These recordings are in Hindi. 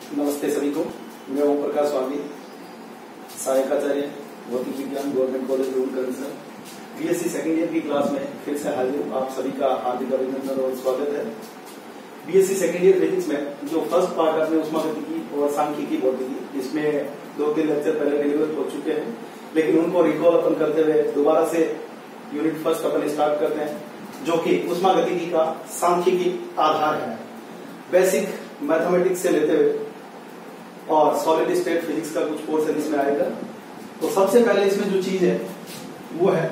नमस्ते सभी को। मैं ओम प्रकाश स्वामी, सहायक आचार्य भौतिक विज्ञान, government college Rourkela sir. BSc second year की क्लास में फिर से हाजिर हूँ। आप सभी का हार्दिक अभिनंदन और स्वागत है। बीएससी सेकेंड ईयर फिजिक्स में जो फर्स्ट पार्ट अपने उष्मागतिकी और सांख्यिकी भौतिकी, इसमें 2-3 लेक्चर पहले डिलीवर हो चुके हैं, लेकिन उनको रिकॉल अपन करते हुए दोबारा से यूनिट फर्स्ट अपन स्टार्ट करते हैं, जो कि उष्मागतिकी का सांख्यिकी आधार है। बेसिक मैथमेटिक्स से लेते हुए और सॉलिड स्टेट फिजिक्स का कुछ पोर्शन इसमें आएगा। तो सबसे पहले इसमें जो चीज है वो है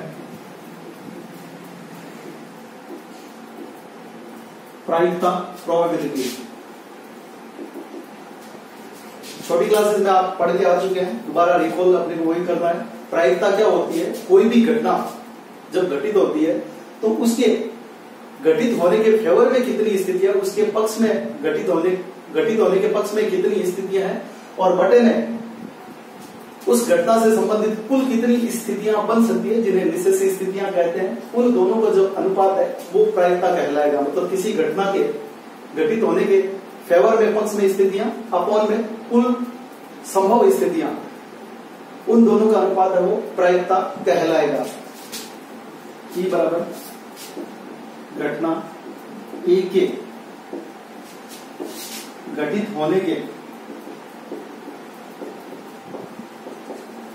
प्रायिकता, प्रोबेबिलिटी। छोटी क्लासेस में आप पढ़ के आ चुके हैं, दोबारा रिकॉल अपने को वही करना है। प्रायिकता क्या होती है? कोई भी घटना जब घटित होती है तो उसके घटित होने के फेवर में कितनी स्थितियां, उसके पक्ष में घटित होने के पक्ष में कितनी स्थितियां हैं, और बटे में उस घटना से संबंधित कुल कितनी स्थितियां बन सकती है, जिन्हें निश्चित स्थितियां कहते हैं। उन दोनों का जो अनुपात है वो प्रायिकता कहलाएगा। मतलब किसी घटना के घटित होने के फेवर में पक्ष में स्थितियां अपॉन में कुल संभव स्थितियां, उन दोनों का अनुपात है वो प्रायिकता कहलाएगा। ई बराबर घटना ए के घटित होने के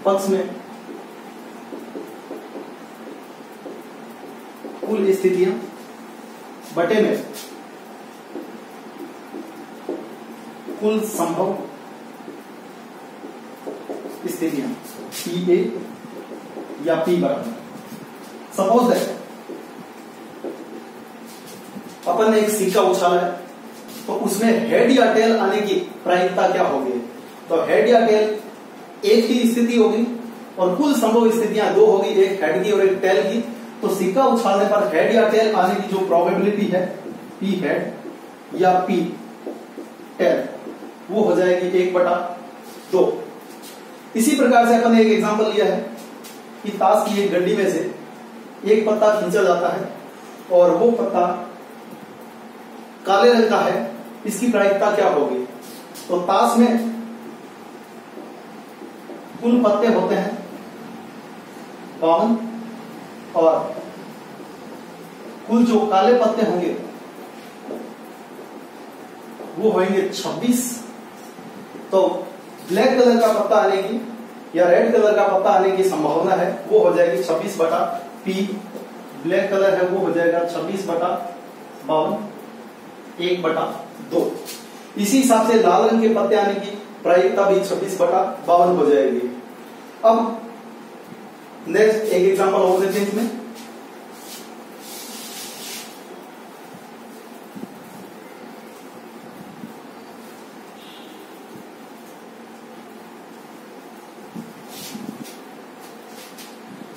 पक्ष में कुल स्थितियां बटे में कुल संभव स्थितियां, पी ए या पी बराबर। सपोज है अपन ने एक सिक्का उछाला है, तो उसमें हेड या टेल आने की प्रायिकता क्या होगी? तो हेड या टेल एक ही स्थिति होगी और कुल संभव स्थितियां दो होगी, एक हेड की और एक टेल की। तो सिक्का उछालने पर हेड या टेल आने की जो प्रोबेबिलिटी है, पी हेड या पी टेल, वो हो जाएगी 1/2। इसी प्रकार से अपन ने एक एग्जांपल लिया है कि ताश की एक गड्डी में से एक पत्ता खींचा जाता है और वो पत्ता काले रंग का है। इसकी प्रायिकता क्या होगी? तो ताश में कुल पत्ते होते हैं 52 और कुल जो काले पत्ते होंगे वो होंगे 26। तो ब्लैक कलर का पत्ता आने की या रेड कलर का पत्ता आने की संभावना है वो हो जाएगी 26/P। ब्लैक कलर है वो हो जाएगा 26/52, 1/2। इसी हिसाब से लाल रंग के पत्ते आने की प्रायिकता भी 26/52 हो जाएगी। अब नेक्स्ट एक एग्जांपल और देते हैं इसमें।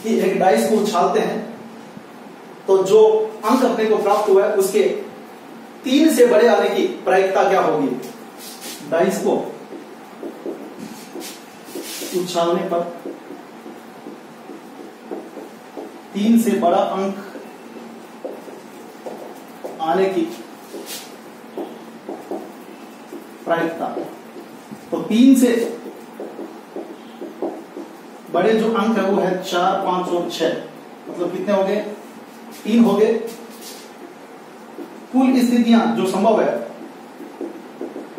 कि एक डाइस को उछालते हैं तो जो अंक अपने को प्राप्त हुआ है उसके 3 से बड़े आने की प्रायिकता क्या होगी? डाइस को उछालने पर 3 से बड़ा अंक आने की प्रायिकता। तो 3 से बड़े जो अंक है वो है 4, 5 और 6। मतलब कितने हो गए? 3 हो गए। कुल स्थितियां जो संभव है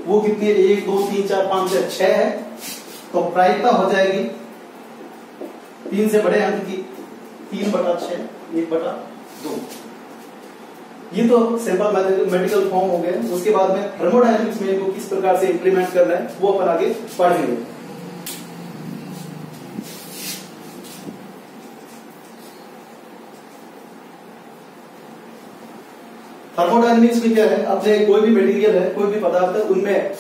वो कितनी है? 1, 2, 3, 4, 5, 6 है। तो प्रायिकता हो जाएगी 3 से बड़े अंक की 3/6, 1/2। ये तो सिंपल मैथमेटिकल फॉर्म हो गए। उसके बाद में थर्मोडायनेमिक्स में इनको किस प्रकार से इंप्लीमेंट करना है वो अपन आगे पढ़ेंगे। थर्मोडायनेमिक्स में क्या है? अपने कोई भी मटेरियल है, कोई भी पदार्थ है, उनमें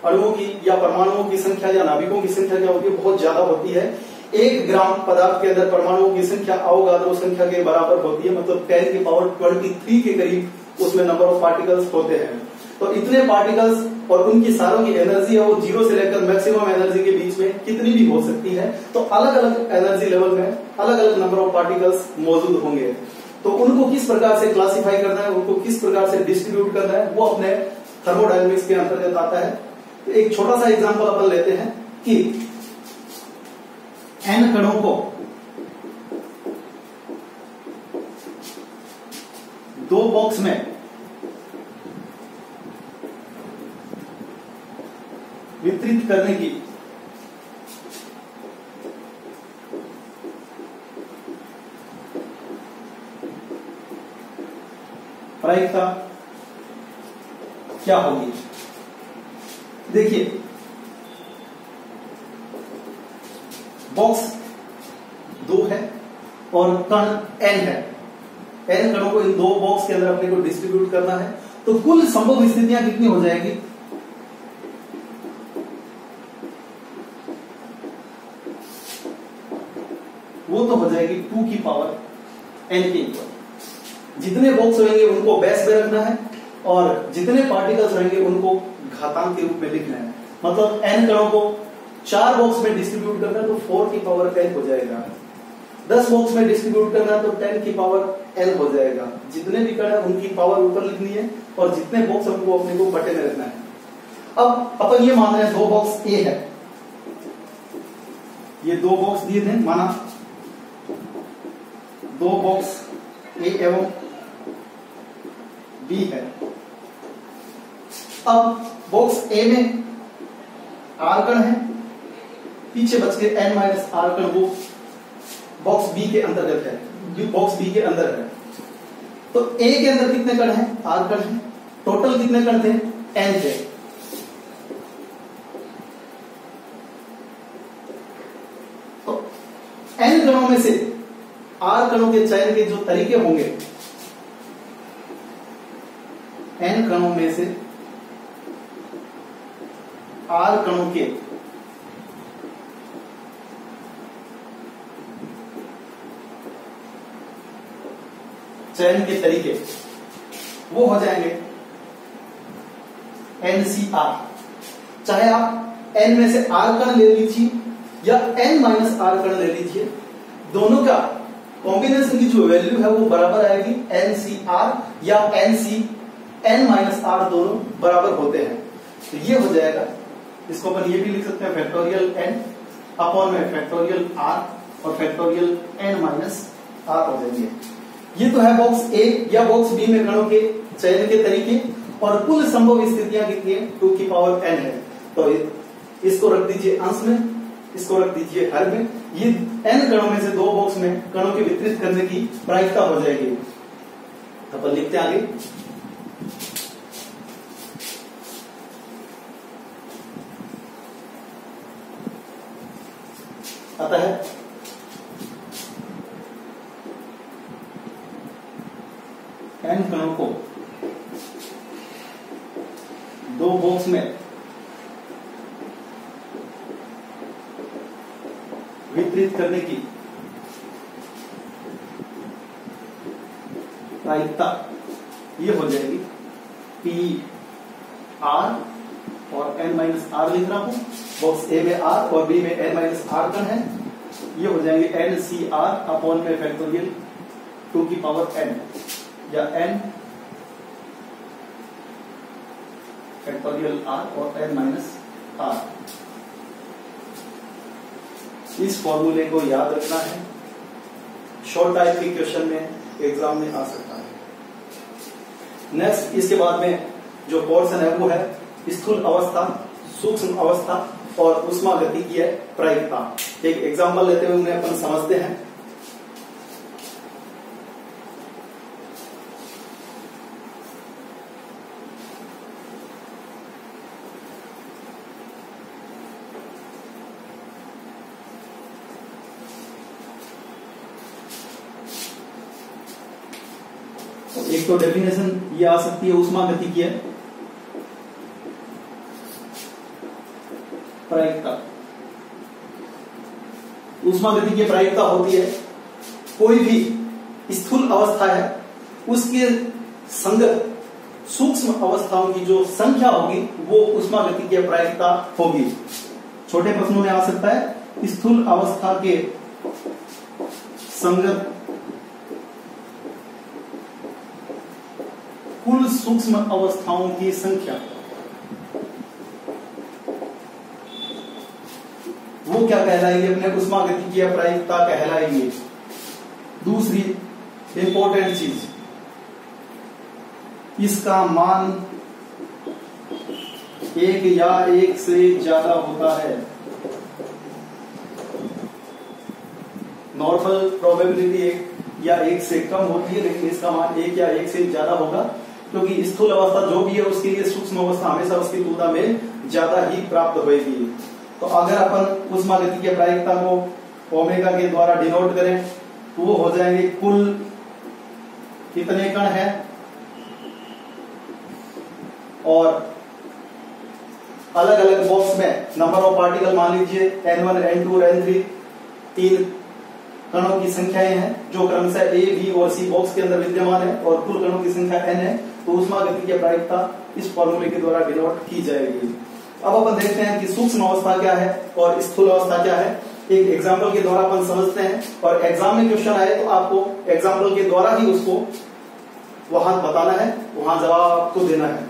अणुओं की या परमाणुओं की संख्या या नाभिकों की संख्या क्या होती है? बहुत ज्यादा होती है। 1 ग्राम पदार्थ के अंदर परमाणुओं की संख्या अवोगाद्रो संख्या के बराबर होती है। मतलब 10⁻23 के करीब उसमें नंबर ऑफ पार्टिकल्स होते हैं। तो इतने पार्टिकल्स और उनकी सारों की एनर्जी है वो 0 से लेकर मैक्सिमम एनर्जी के बीच में कितनी भी हो सकती है। तो अलग अलग एनर्जी लेवल में अलग अलग नंबर ऑफ पार्टिकल्स मौजूद होंगे। तो उनको किस प्रकार से क्लासिफाई करना है, उनको किस प्रकार से डिस्ट्रीब्यूट करना है, वो अपने थर्मोडायनेमिक्स के अंतर्गत आता है। तो एक छोटा सा एग्जांपल अपन लेते हैं कि n कणों को दो बॉक्स में वितरित करने की प्रायिकता क्या होगी। देखिए, बॉक्स 2 है और कण n है। n कणों को इन दो बॉक्स के अंदर अपने को डिस्ट्रीब्यूट करना है, तो कुल संभव स्थितियां कितनी हो जाएगी? वो तो हो जाएगी 2 की पावर n के इक्वल। जितने बॉक्स होंगे उनको बेस में रखना है और जितने पार्टिकल्स रहेंगे उनको घातांक के रूप में लिखना है। मतलब n कणों को 4 बॉक्स में डिस्ट्रीब्यूट करना है तो 4 की पावर 10 हो जाएगा। 10 बॉक्स में डिस्ट्रीब्यूट करना है तो 10 की पावर n हो जाएगा। जितने भी कण है उनकी पावर ऊपर लिखनी है और जितने बॉक्स है उनको अपने को बटे में रखना है। अब अपन ये मान रहे हैं 2 बॉक्स A है, ये 2 बॉक्स दिए थे, माना 2 बॉक्स A एवं B है। अब बॉक्स A में R कण है, पीछे बच के n माइनस R कण वो बॉक्स B के अंतर्गत है, जो बॉक्स B के अंदर है। तो A के अंदर कितने कण हैं? R कण हैं। टोटल कितने कण थे? n थे। तो n कणों में से R कणों के चयन के जो तरीके होंगे, n कणों में से R कणों के चयन के तरीके वो हो जाएंगे NCR। चाहे आप n में से R कण ले लीजिए या n माइनस R कण ले लीजिए, दोनों का कॉम्बिनेशन की जो वैल्यू है वो बराबर आएगी NCR या n माइनस R, दोनों बराबर होते हैं। तो ये हो जाएगा, इसको अपन ये भी लिख सकते हैं फैक्टोरियल n अपॉन में फैक्टोरियल R और फैक्टोरियल n माइनस R हो जाएंगे। ये तो है बॉक्स A या बॉक्स B में कणों के चयन के तरीके और कुल संभव स्थितियां कितनी है? 2 की पावर n है। तो इसको रख दीजिए अंश में, इसको रख दीजिए हर में। ये n कणों में से 2 बॉक्स में कणों की वितरित करने की प्रायिकता हो जाएगी। अपन लिखते हैं आगे, अतः n कणों को 2 बॉक्स में वितरित करने की प्रायिकता ये हो जाएगी PR और n माइनस R लिख रहा हूं। बॉक्स A में R और B में n माइनस R कण है, ये हो जाएंगे NCR अपॉन में फैक्टोरियल 2 की पावर n या n फैक्टोरियल R और n माइनस R। इस फॉर्मूले को याद रखना है, शॉर्ट टाइप के क्वेश्चन में एग्जाम में आ सकता है। नेक्स्ट इसके बाद में जो पोर्शन है वो है स्थूल अवस्था, सूक्ष्म अवस्था और ऊष्मागतिकीय प्रायिकता। एक एग्जांपल लेते हुए उन्हें अपन समझते हैं। एक तो डेफिनेशन ये आ सकती है ऊष्मागतिकीय प्रायिकता। ऊष्मागतिकीय प्रायिकता होती है कोई भी स्थूल अवस्था है उसके संगत सूक्ष्म अवस्थाओं की जो संख्या होगी वो ऊष्मागतिकीय प्रायिकता होगी। छोटे प्रश्नों में आ सकता है स्थूल अवस्था के संगत कुल सूक्ष्म अवस्थाओं की संख्या वो क्या कहलाएगी, अपने उष्मागतिकीय प्रायिकता कहलाएगी। दूसरी इंपॉर्टेंट चीज, इसका मान 1 या 1 से ज्यादा होता है। नॉर्मल प्रोबेबिलिटी 1 या 1 से कम होती है, लेकिन इसका मान 1 या 1 से ज्यादा होगा, क्योंकि स्थूल अवस्था जो भी है उसके लिए सूक्ष्म अवस्था हमेशा उसकी तुलना में ज्यादा ही प्राप्त होगी। तो अगर अपन उष्मागतिकीय प्रायिकता को ओमेगा के द्वारा डिनोट करें तो वो हो जाएंगे कुल कितने कण है, और अलग अलग बॉक्स में नंबर ऑफ पार्टिकल मान लीजिए N1 N2 और N3 3 कणों की संख्याएं हैं जो क्रमशः A, B और C बॉक्स के अंदर विद्यमान है, और कुल कणों की संख्या N है। तो उष्मागतिकीय प्रायिकता इस फॉर्मूले के द्वारा डिनोट की जाएगी। अब अपन देखते हैं कि सूक्ष्म अवस्था क्या है और स्थूल अवस्था क्या है। एक एग्जाम्पल के द्वारा अपन समझते हैं, और एग्जाम में क्वेश्चन आए तो आपको एग्जाम्पल के द्वारा ही उसको वहां बताना है, वहां जवाब आपको देना है।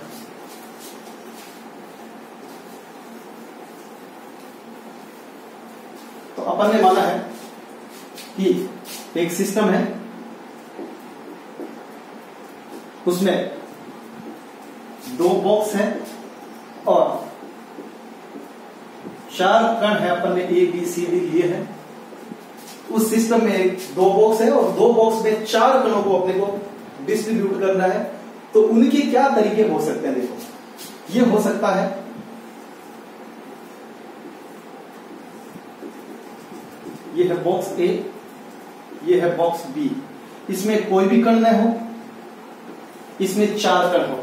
तो अपन ने माना है कि एक सिस्टम है, उसमें 2 बॉक्स हैं और 4 कण है, अपन ने A B C D लिए हैं। उस सिस्टम में 2 बॉक्स है और 2 बॉक्स में 4 कणों को अपने को डिस्ट्रीब्यूट करना है। तो उनके क्या तरीके हो सकते हैं, देखो ये हो सकता है ये है बॉक्स A, ये है बॉक्स B। इसमें कोई भी कण न हो, इसमें 4 कण हो,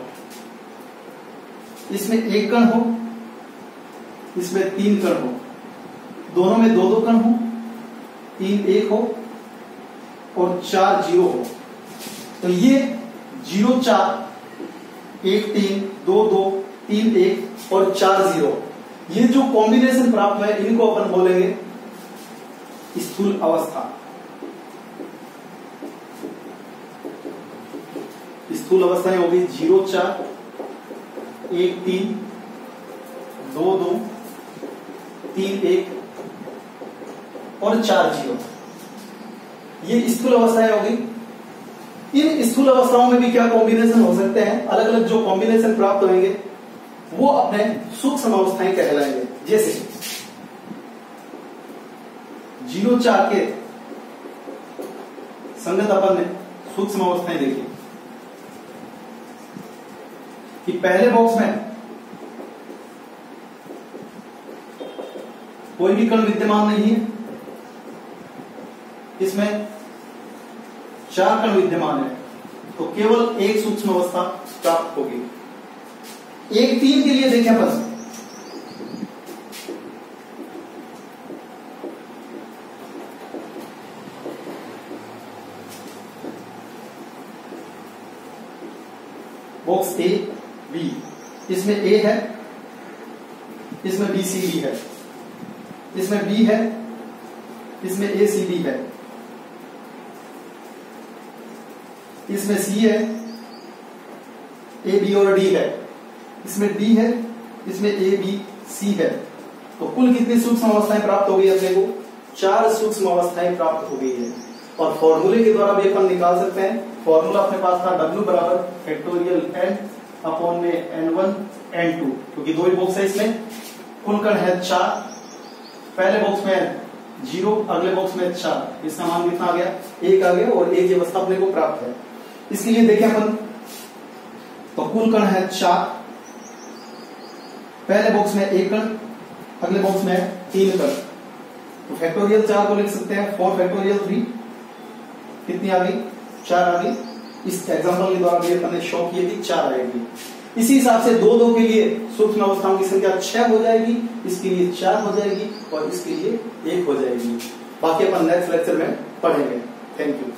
इसमें 1 कण हो, इसमें 3 कण हो, दोनों में 2-2 कण हो, 3 1 हो और 4 0 हो। तो ये 0 4 1 3 2 2 3 1 और 4 0, ये जो कॉम्बिनेशन प्राप्त है इनको अपन बोलेंगे स्थूल अवस्था। स्थूल अवस्थाएं होगी 0 4 1 3 2 2 3 1 और 4 0, ये स्थूल अवस्थाएं होगी। इन स्थूल अवस्थाओं में भी क्या कॉम्बिनेशन हो सकते हैं, अलग अलग जो कॉम्बिनेशन प्राप्त होंगे वो अपने सूक्ष्म अवस्थाएं कहलाएंगे। जैसे 0 4 के संगत अपन ने सूक्ष्म अवस्थाएं देखी कि पहले बॉक्स में कोई भी कण विद्यमान नहीं है, इसमें 4 कण विद्यमान है, तो केवल एक सूक्ष्म अवस्था प्राप्त होगी। 1 3 के लिए देखें बस, बॉक्स A B, इसमें A है, इसमें B C D है, इसमें B है, इसमें A C D है, इसमें C है, A B और D है, इसमें D है, इसमें A B C है। तो कुल कितनी सूक्ष्म अवस्थाएं प्राप्त हो गई अपने को? 4 सूक्ष्म अवस्थाएं प्राप्त हो गई है। और फॉर्मूले के द्वारा भी अपन निकाल सकते हैं। फॉर्मूला अपने पास था W बराबर फैक्टोरियल n अपॉन में n1 n2, क्योंकि 2 ही बॉक्स है, इसमें कुल कण है 4, पहले बॉक्स में 0, अगले बॉक्स में 4, इसका मान कितना आ गया? 1 आ गया, और 1 की अवस्था अपने को प्राप्त है। इसके लिए देखें अपन, तो कुल कण है 4, पहले बॉक्स में 1 कण, अगले बॉक्स में 3 कण, तो फैक्टोरियल 4 को लिख सकते हैं 4 फैक्टोरियल 3, कितनी आ गई? 4 आ गई। इस एग्जांपल के द्वारा मेरे अपने शो किए कि 4 आएगी। इसी हिसाब से 2 2 के लिए सूक्ष्म अवस्थाओं की संख्या 6 हो जाएगी, इसके लिए 4 हो जाएगी और इसके लिए 1 हो जाएगी। बाकी अपन नेक्स्ट लेक्चर में पढ़ेंगे। Thank you.